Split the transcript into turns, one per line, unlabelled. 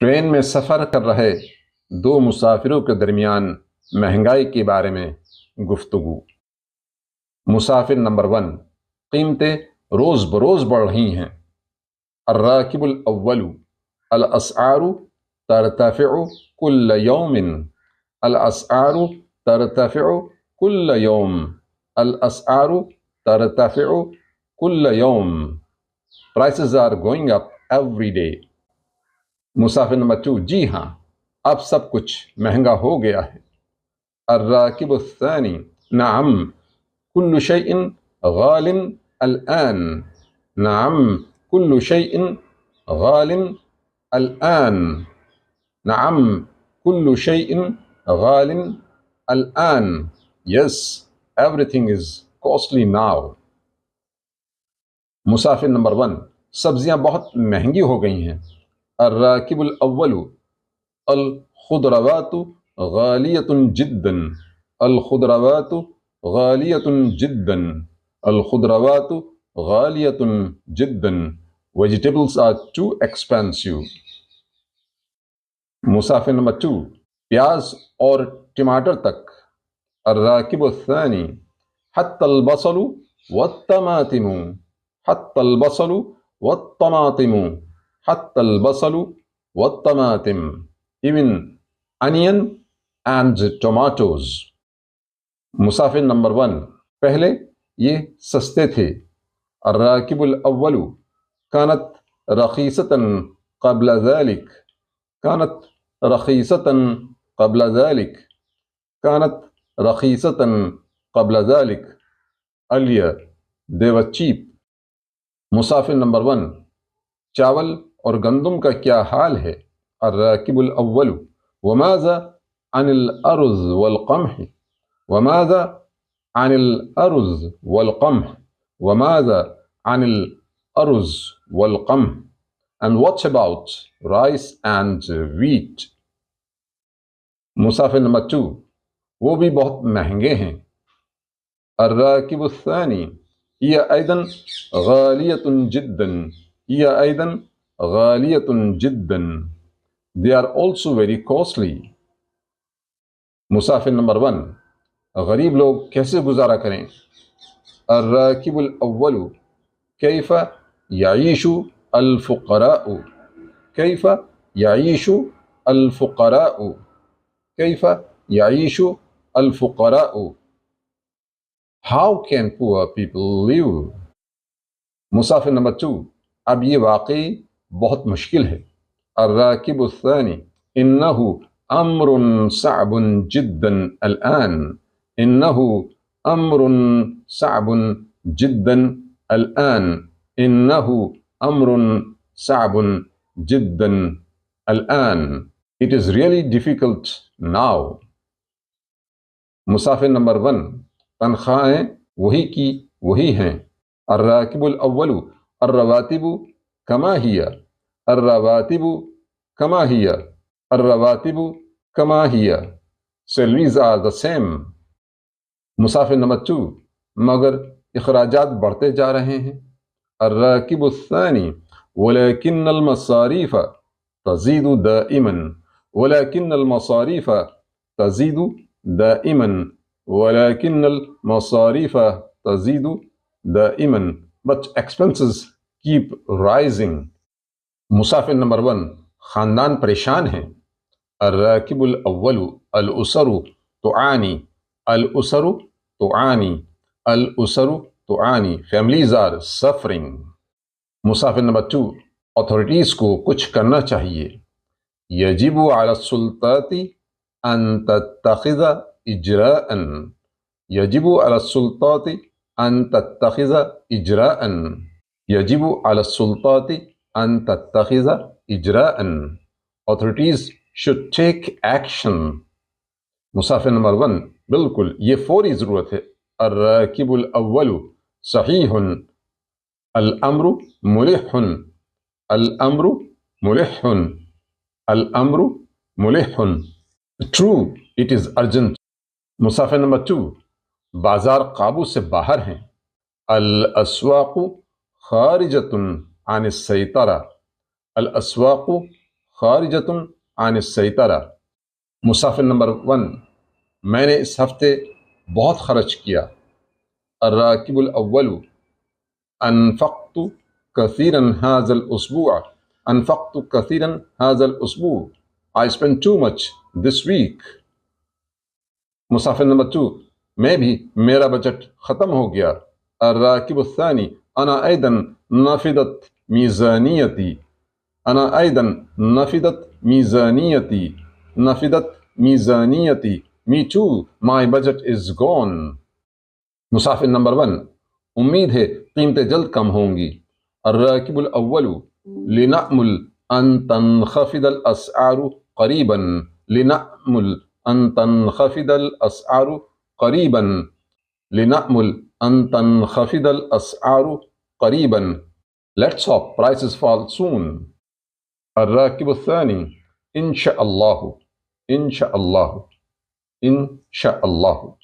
Train میں سفر کر رہے دو مسافروں کے درمیان مہنگائی کے بارے میں گفتگو۔ مسافر نمبر 1، قیمتیں روز بروز بڑھ رہی ہیں۔ الراکب الاول، الاسعار ترتفع کل یوم، الاسعار ترتفع کل یوم، الاسعار ترتفع کل یوم، prices are going up every day۔ مسافر نمبر 2، جی ہاں، اب سب کچھ مہنگا ہو گیا ہے۔ الراکب الثانی، نعم کل شیء غال الآن، نعم کل شیء غال الآن، نعم کل شیء غال الآن، yes everything is costly now۔ مسافر نمبر 1، سبزیاں بہت مہنگی ہو گئی ہیں۔ الراکب الاول، الخضروات غالیۃ جدا، الخضروات غالیۃ جدا، الخضروات غالیۃ جدا، vegetables are too expensive۔ مسافر نمبر 2، پیاز اور ٹماٹر تک۔ الراکب الثانی، حتی البصل والطماطم، حتی البصل والطماطم، حتی البصل والطماطم، even onion and tomatoes۔ مسافر نمبر 1، پہلے یہ سستے تھے۔ الراکب الاول، كانت رخيصة قبل ذلك، كانت رخيصة قبل ذلك، كانت رخيصة قبل ذلك، earlier they were cheap۔ مسافر نمبر 1، چاول اور گندم کا کیا حال ہے؟ الراکب الاول، وماذا عن الارز والقمح، وماذا عن الارز والقمح، وماذا عن الارز والقمح، and what about rice and wheat؟ مسافر نمبر 2، وہ بھی بہت مہنگے ہیں۔ الراکب الثانی، هي أيضا غالية جدا، هي أيضا غالية جدا، they are also very costly۔ مسافر نمبر 1، غریب لوگ کیسے گزارا کریں؟ الراکب الاول، كيف يعيش الفقراء، كيف يعيش الفقراء، كيف يعيش الفقراء، how can poor people live؟ مسافر نمبر 2، اب یہ واقعی بہت مشکل ہے۔ الراکب الثانی، انه امر صعب جدا الآن، انه امر صعب جدا الآن، انه امر صعب جدا الآن، it is really difficult now۔ مسافر نمبر 1، تنخواہیں وہی کی وہی ہیں۔ الراکب الاول، الرواتب کما ہی، الرواتب کما ہی، الرواتب کما ہی، salaries are the same۔ مسافر نمبر 2، مگر اخراجات بڑھتے جا رہے ہیں۔ الراکب الثانی، ولكن المصاريف تزيد دائما، ولكن المصاريف تزيد دائما، ولكن المصاريف تزيد دائما، but expenses keep rising۔ مسافر نمبر 1، خاندان پریشان ہیں۔ الراکب الاول، الأسر تعاني، الأسر تعاني، الأسر تعاني، families are suffering۔ مسافر نمبر 2، اتھارٹیز کو کچھ کرنا چاہیے۔ يجب على السلطات أن تتخذ إجراء، يجب على السلطات أن تتخذ إجراء، يجب على السلطات أن تتخذ إجراء، authorities should take action۔ مسافر نمبر 1، بالکل یہ فوری ضرورت ہے۔ الراکب الاول، صحیح، الامر ملح، الامر ملح، الامر ملح، true it is urgent۔ مسافر نمبر 2، بازار قابو سے باہر ہیں۔ الاسواق خارجة عن السيطرة، الاسواق خارجۃ عن السیطرہ. مسافر نمبر 1، میں نے اس ہفتے بہت خرچ کیا. الراکب الاول، انفقت كثيرا هذا الأسبوع. انفقت كثيرا هذا الأسبوع. I spent too much this week. مسافر نمبر 2، میں بھی میرا بجٹ ختم ہو گیا. الراکب الثانی، انا ايضا نفدت میزانیتی. انا ايضا نفدت میزانیتی. نفدت میزانیتی. Me too, my budget is gone. مسافر نمبر 1، امید ہے قیمتیں جلد کم ہوں گی. الراکب الاول، لنأمل ان تنخفض الاسعار قریبا. لنأمل ان تنخفض الاسعار قریبا. لنأمل ان تنخفض الاسعار قریبا. Let's hope prices fall soon. الراکب الثانی، ان شاء اللہ. ان شاء اللہ. ان شاء اللہ.